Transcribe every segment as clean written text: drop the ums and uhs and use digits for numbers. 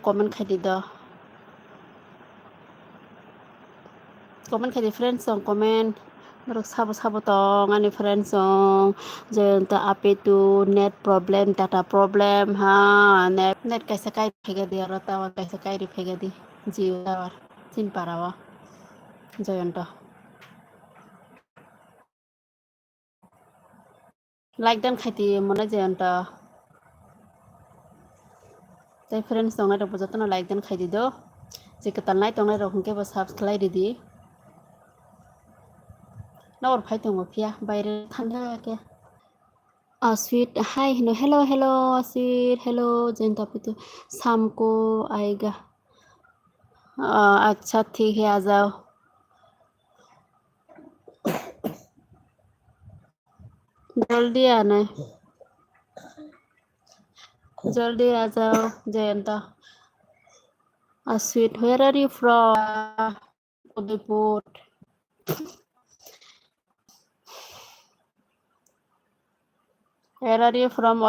comment khai di do comment khai di friends song comment narok sabo tong ani friends song je ta ape tu net problem data problem ha net kaisa kai phega di aro tawa kaisa kai ri phega di jio tower chin parawa joyonto like dan khaiti mona joyonto tai friends song na ro jotono like dan khai di do je katal nai tong nai ro hungke bo subscribe di di na or phai tong pia baire thanda ke sweet hi hello sweet hello jenta pitu samko आएगा अच्छा ठीक है आ जाओ जल्दी आना है जल्दी आ जाओ Jayanta sweet where are you from Udaipur where are you from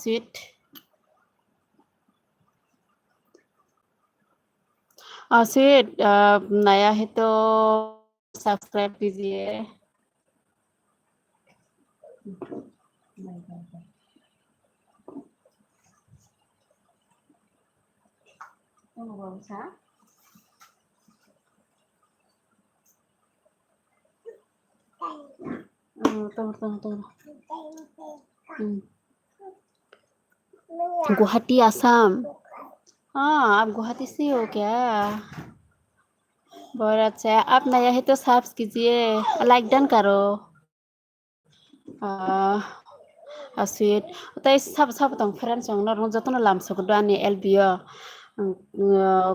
sweet sweet नया है तो सब्सक्राइब कीजिए गुवाहाटी आसाम हाँ आप गुवाहाटी से हो क्या बहुत अच्छा है आप नया है तो सब्सक्राइब कीजिए लाइक डन करो sweet tai sab tong friends song na rong jotono lam sokodo ani LBO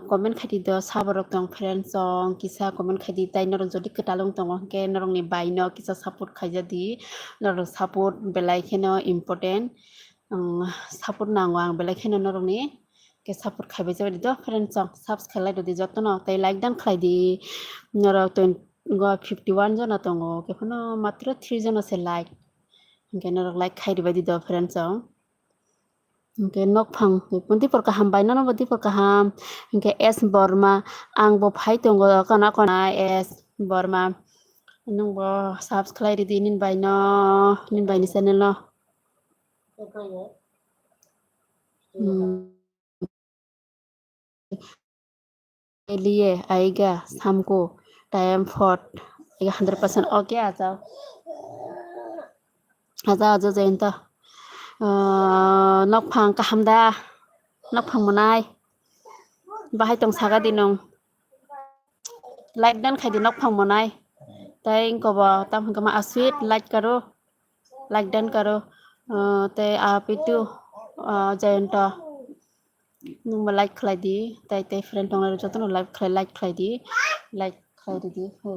comment khati do saborok tong friends song kisa comment khati tai norong jodi ketalong tong ke norong ni baino kisa support khaija di norong support belai kheno important support nango ang belai kheno norong ni ke support khaibai jodi do friends song subscribe lai do di jotono tai like dan khlai di norong 51 jona tongo ke phono matro 3 jona se like ke norong like khairi bai di do friends song ke nok phang punti por kaham baino no bodi por kaham ke S Burma ang bo phai tongo kana kana S Burma nung bo subscribe di nin baino nin baini channel no के लिए आएगा शाम को time for 100% okay आ जाओ Jayant nok phang kahamda nok phang monai bahai tong saga dinong like dan khai di nok phang monai tai ko ba tam kama sweet like dan karo te apitu jayant nung ba like khlai di tai friend tong la jotono like khlai di like khlai di ho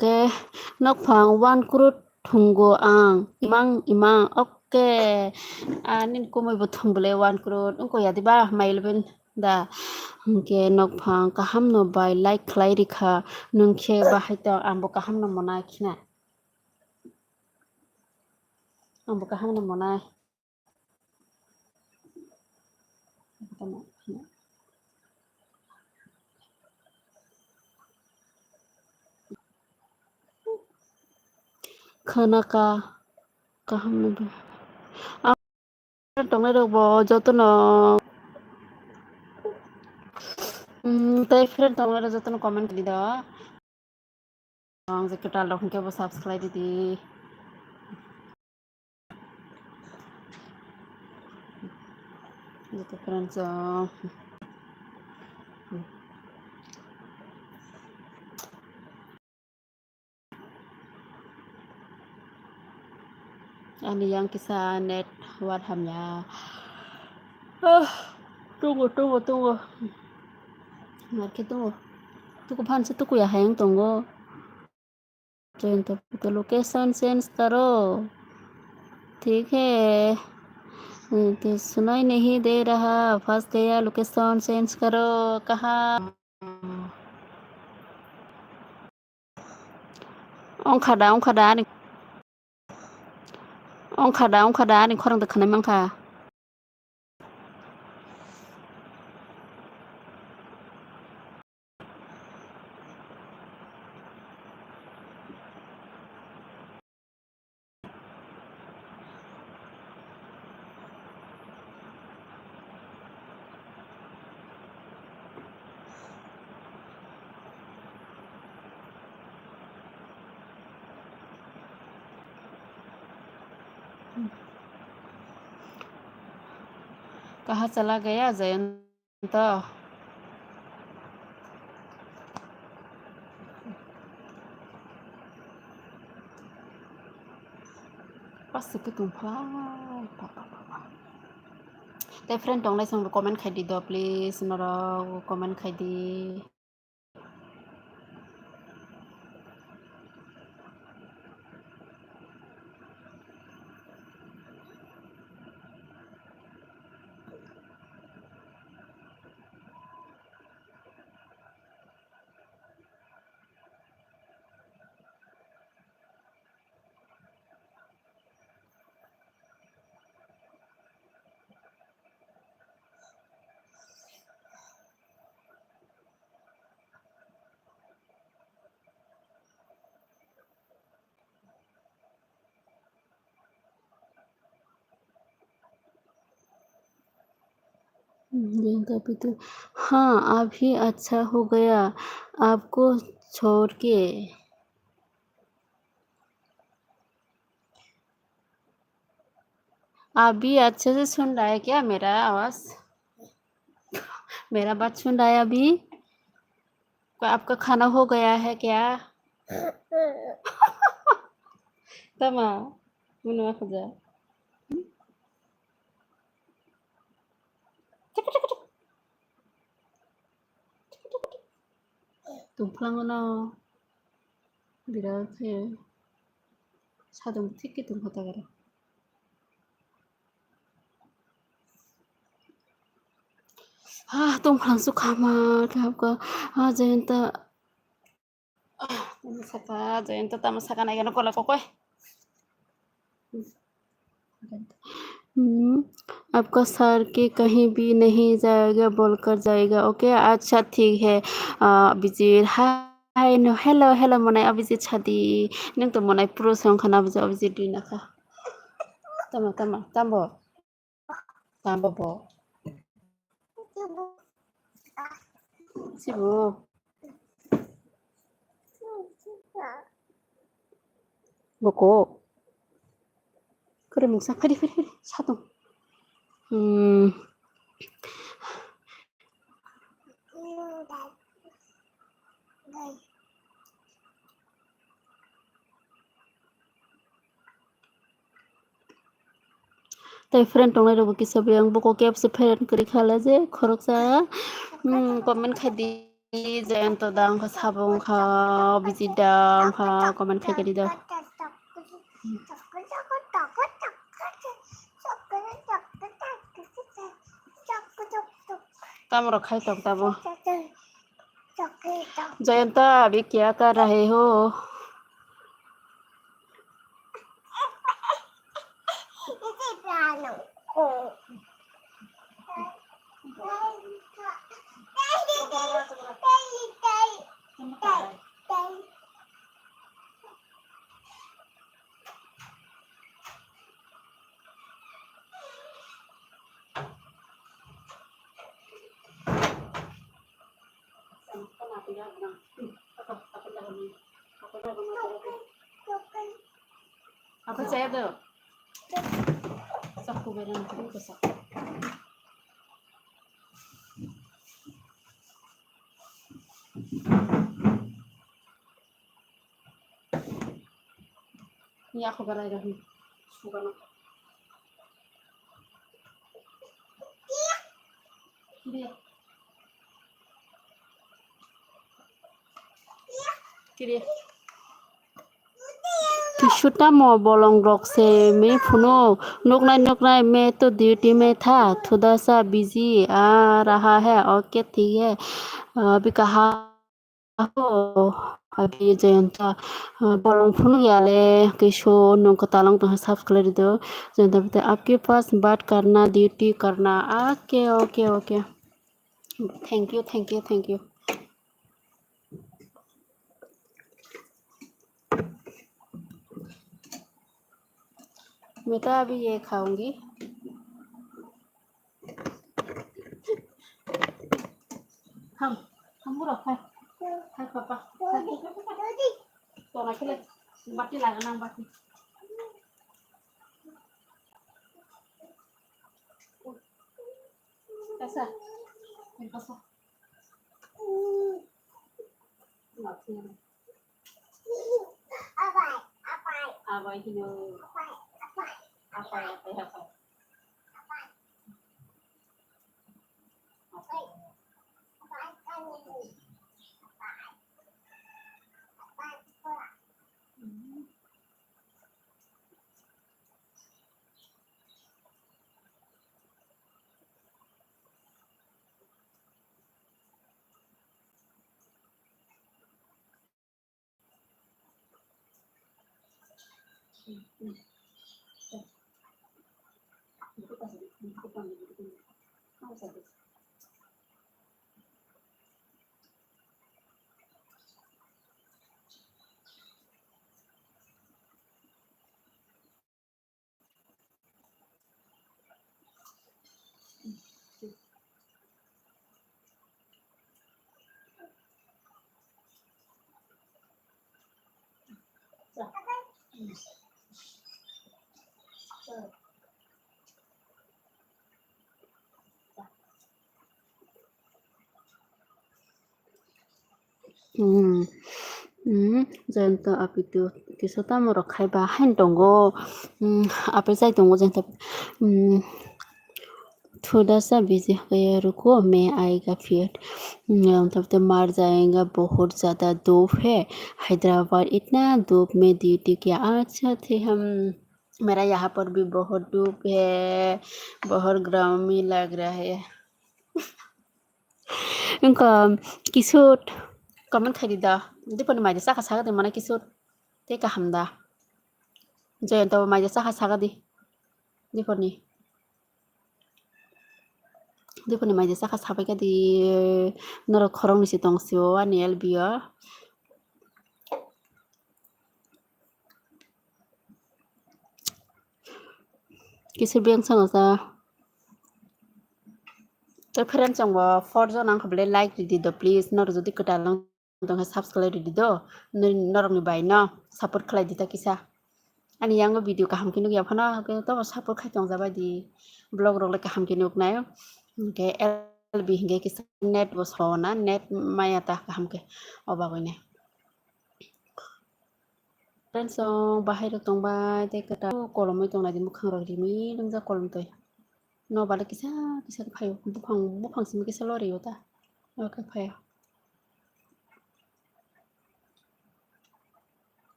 ke nok phang wan krut thunggo ang imang oke anin komoi bo thungbole wan krut ungko yadi ba mailben da ke nok phang kaham no bai like khlai rikha nungkhe bahai to ambo kaham no mona khina ambo kaham no mona khana ka kaham no tongai rok bo jotono tai friend tongai rok jotono comment di do je ketal rok hingke bo subscribe di gitu friends Ani yang kisah net wat hamnya. Ah, tunggu. Ngerti tunggu. Tunggu pan se tunggu ya hayang tunggu. Join तो location change करो ठीक है तो सुनाई नहीं दे रहा फंस गया लोकेशन चेंज करो कहाँ ongkada ni korang dekane mangka कहाँ चला गया Jayant pas ke tumpah te friend dong lai sang comment khai di do please noro comment khai di कभी तो हाँ अभी अच्छा हो गया आपको छोड़ के अभी अच्छे से सुन रहा है क्या मेरा आवाज मेरा बात सुन रहा है अभी आपका खाना हो गया है क्या तमा मुनुआ खुजा दुंफ्लाङोना बिराद फैयो सादुं थिगके दुंखातागारा दुंफ्लांसु खामा आपका जयंत जयंत तमसाका नायगनो कोला कोकोय आपका सर के कहीं भी नहीं जाएगा बोलकर जाएगा ओके अच्छा ठीक है अभिजीत हाय नो हेलो मनाय अभिजीत छादी नों तो मनाय प्रो सं खाना अभिजीत दी नाखा tambo bo sibu boko kere mungsa feri satu tay friend tong ro ki sabi ang boko kep se friend kri khala je khorok sa comment khadi jayan to dang kha sabong kha visit dang kha comment khai kadi da tamro khai tok tabo Jayanta अभी क्या कर रहे हो Apa saya tuh? Saku beran itu sak. Ini aku berai dah. Sugar Kiri. Tishuta mo bolong rok se me phuno नोक मैं तो duty में था थोड़ा सा बिजी आ रहा है ओके ठीक है अभी कहा हो अभी जयंता bolong phuno याले किशो नोक तालंग तो साफ कर दो जयंता बता आपके पास बात करना ड्यूटी करना okay okay okay thank you मैं तो अभी ये खाऊंगी हम बुरा खाए पापा तो रख ले बाटी लगाना बाटी कैसा कैसा apa itu apa Janto apitu kisota moro khaiba hain tongo ape jai tongo janto थोड़ा सा बिजी है रुको मैं आएगा फिर तब तो मर जाएगा बहुत ज़्यादा धूप है हैदराबाद इतना धूप में ड्यूटी किया अच्छा थे हम मेरा यहाँ पर भी बहुत धूप है बहुत गर्मी लग रहा है इनका किशोर कमेंट खरीदा दीपन माइजे साखा सागा दे माना किशोर ते का हमदा जयंत माइजे साखा saga the दीपनी Dipuni maja saka sapai ka di noro khorong ni si tongsio ani elbio kisir biang sang sa to friend chang wa for jo nang khable like di do please noro jodi kota lang dong subscribe di do noro ni bai no support khlai di ta kisa ani yang video kaham kinu ya phana to support khai tong jaba di blog rok le kaham kinu nayo ke LB hinge kisa net was hona net maya ta kaham ke oba gone friends song bahai rok tong ba te kata kolom tong na di mukhang rok rimi lungja kolom toy no bala kisa kisa phayo buphang sim kisa lori yota ka phayo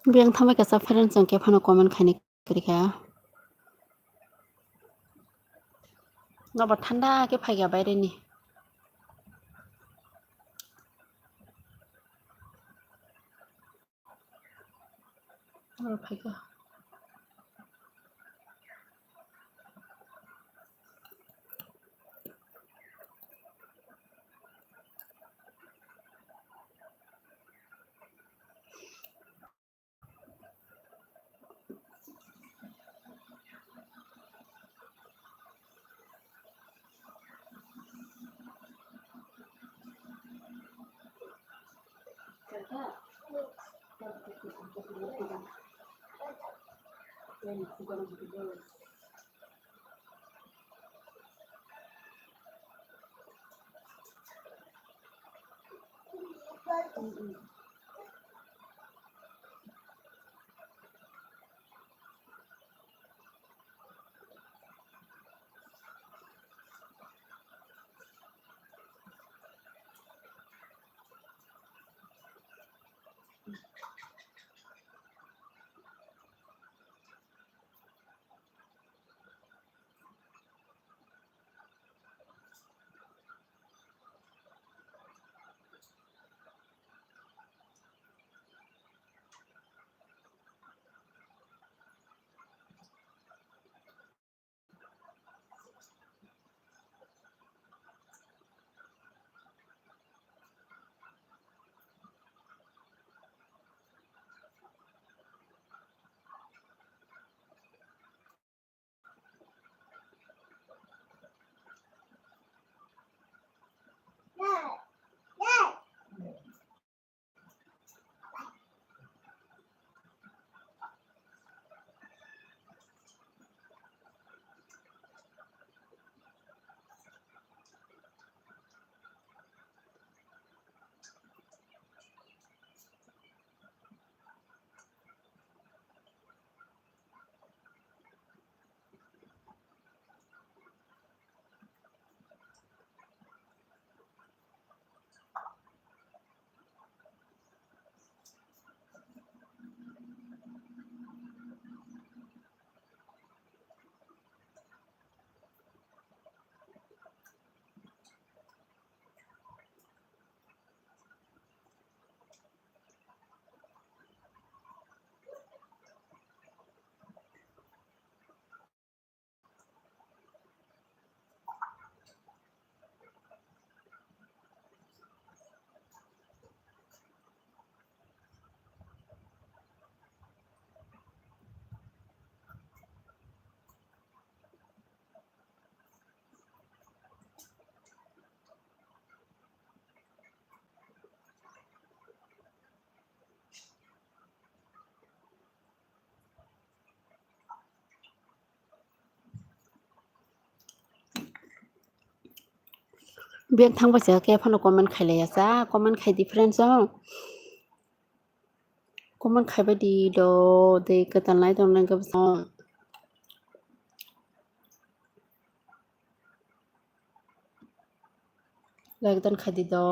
biang thamai ka sa friends song ke phano comment khani krika no ba thanda ke phaiga baire ni और फाइगा biang thang ba ke phano comment khaile ya sa comment khai di friends comment khai ba di do de ka tan lai dong nang ka so like dan khai di do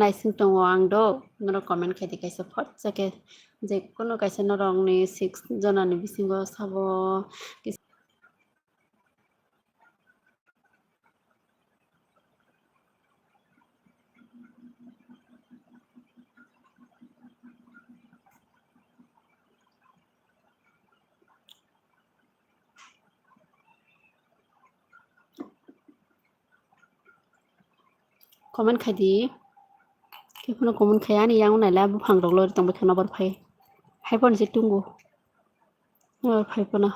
nai sing tong ang do noro comment khai di kai so phot jake je kono kaisa norong ni 6 jona ni bisingo sabo comment khai di ke phano comment khai ani yang nai la bu phang dog lo tong ba khana bar phai hai pon je tungu phai pona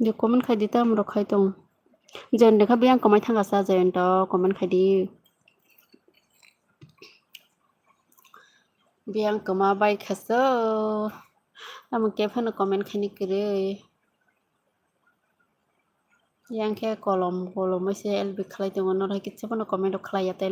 je comment khai di ta mro khai tong jen dekha biang komai thanga sa jen to comment khai di biang kama bai khaso namu ke phano comment khani kre yang ke kolom se lb khlai tongo no hai kitse phano comment khlai ya tai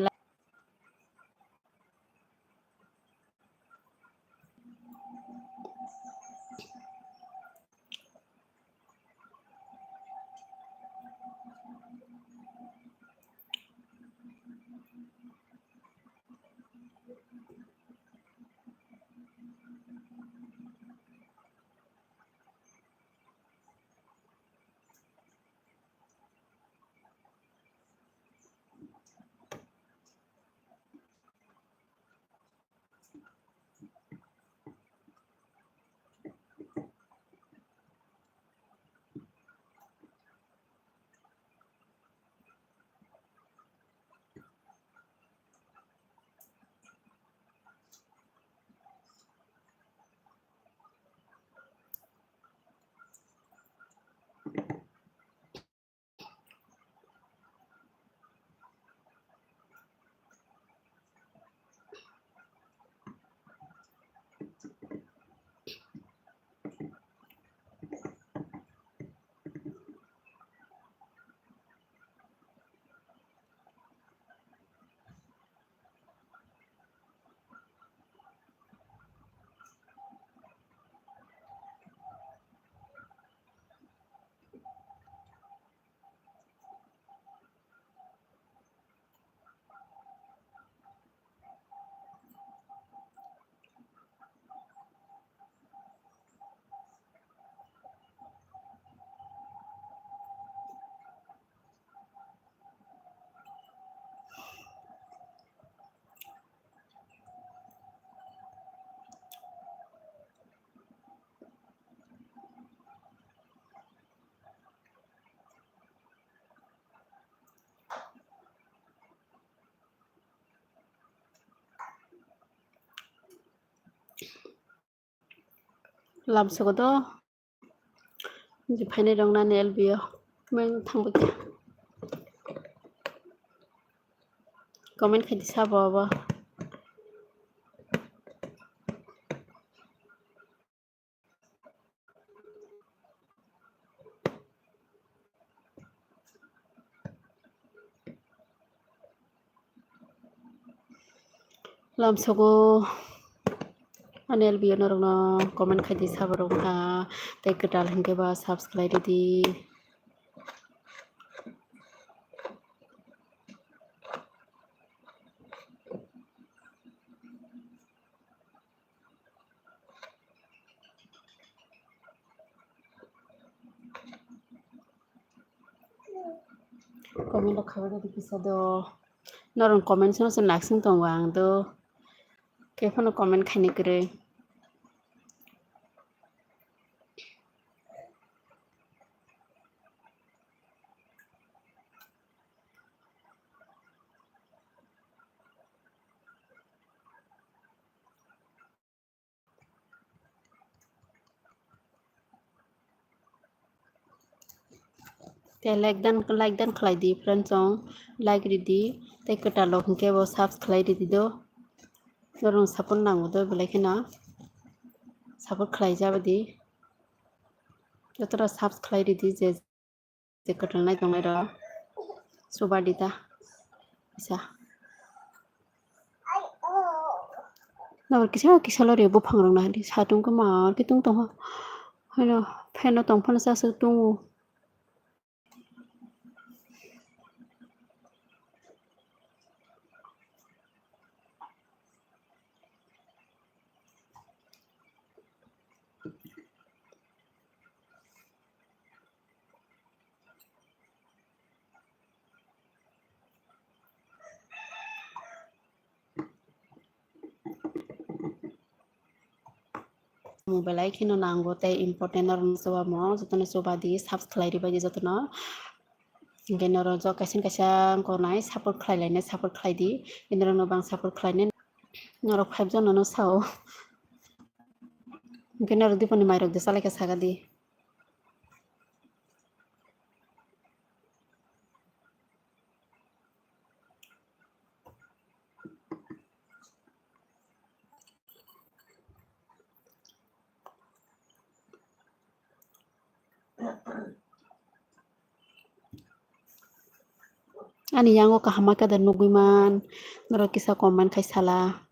lam so do ji phane rong na ne lb meng thang ba comment khadi sa ba lam so go anel bio norong comment khadi sa ba rong ha tai ketal hingke ba subscribe di comment khabar di bisa do norong comment no se naksing tong wang do ke phano comment khani kre te like dan khlai di friend song like di te ketal lo hingke bo subscribe di do norong support nango do belai khena support khlai jabadi jotora subscribe di je ketal nai tong ro soba dita bisa na kisa lo re bo phangrong na di satung ka ma ki tung tong ha pheno tong phana sa sa tung mobile ai khino nango te important or soba mo jotone soba di subscribe di baji jotona genero jo kaisen kaisa ko nai support khlai laine support khlai di genero no bang support khlai ne noro 5 jon no sao genero diponi mairok de salai ka saga di Ani yang ko kahama ka dan nuguman noro kisa comment kai sala.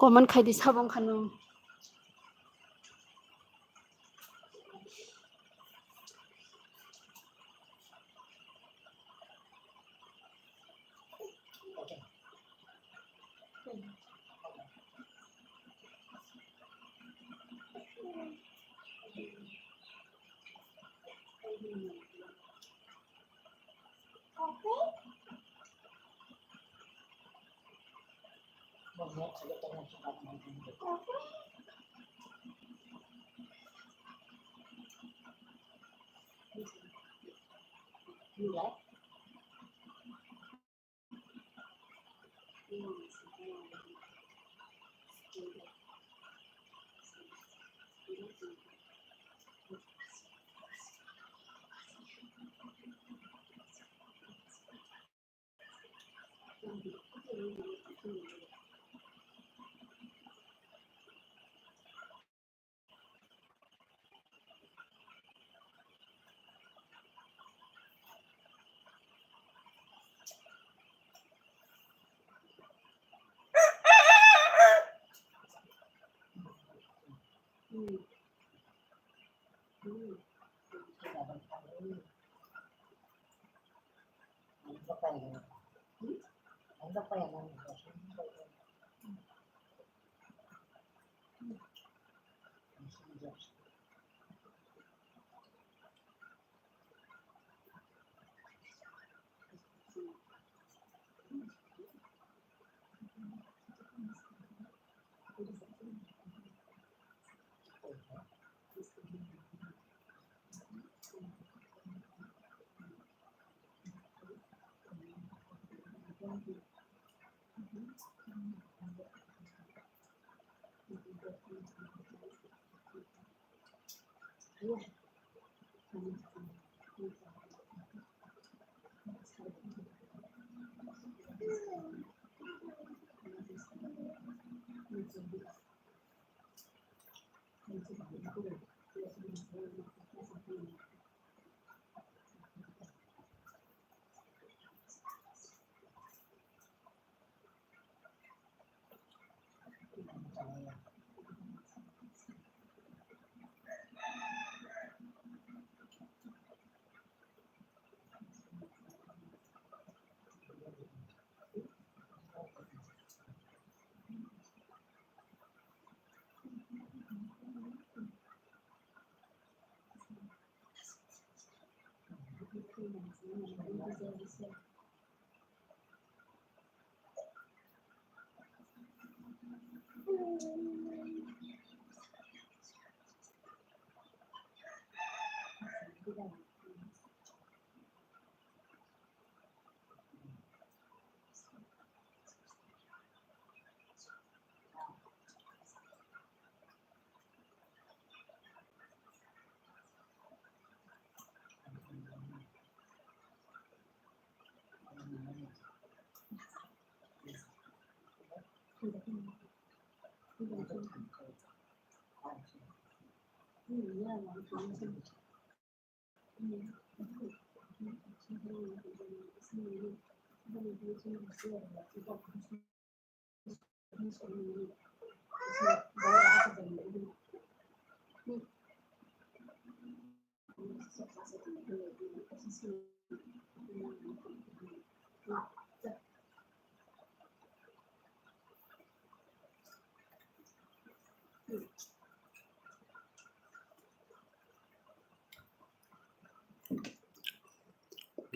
Comment khai di sabong khanu.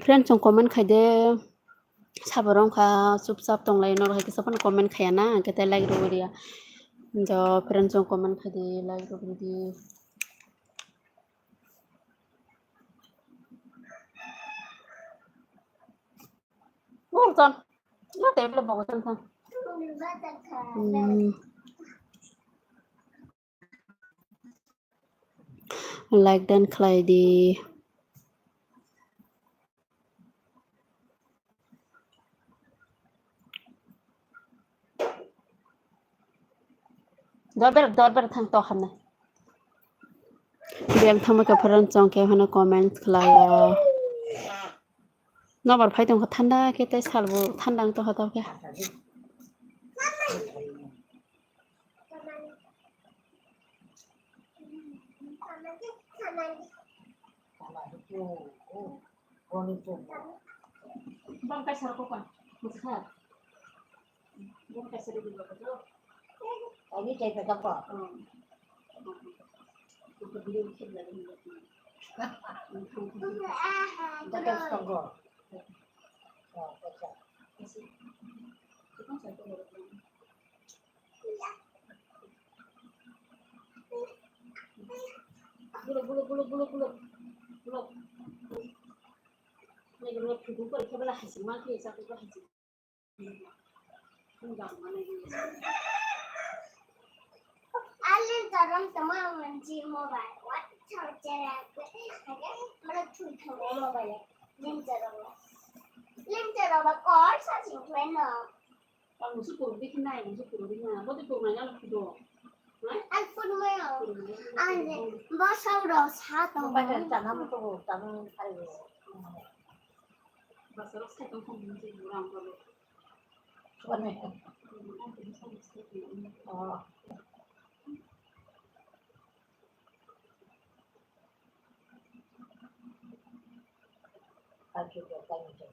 Friend trong comment khai de sabarong kha chupchap tonglai nor hai kisa pan comment khaya na kete like ro dia jo friend trong comment khai de like ro di Bolton na te bla bogotan tha like dan khlai di दर बेर थांग तो खामना बेंग थांमा का friend जों के होना comment खलाया नबर phi दं ठंडा के ते सालबो ठंडा तो हताव के bang kai sar ko kan musha bang kai sar di ba to ini cai pe ka pa ko video khit la ni da ka sto Bulog. May gulog ko ko ko bala hasin ma ke sa ko hasin. Hanggang mana ini. Alin tarang tama manji mobile. What charger app? Aga mara chut thawo mobile. Link tarang call sa singwena. Kalau musuh kurang bikin naik, musuh kurang bikin naik. Betul kurang naik lah kudo. Alpun mayo. Ane basa ro sa to. Baca tanam tu tanam hari. Bahasa Arab saya kan mungkin kurang kalau. Suami. Oh. Aku juga tanya.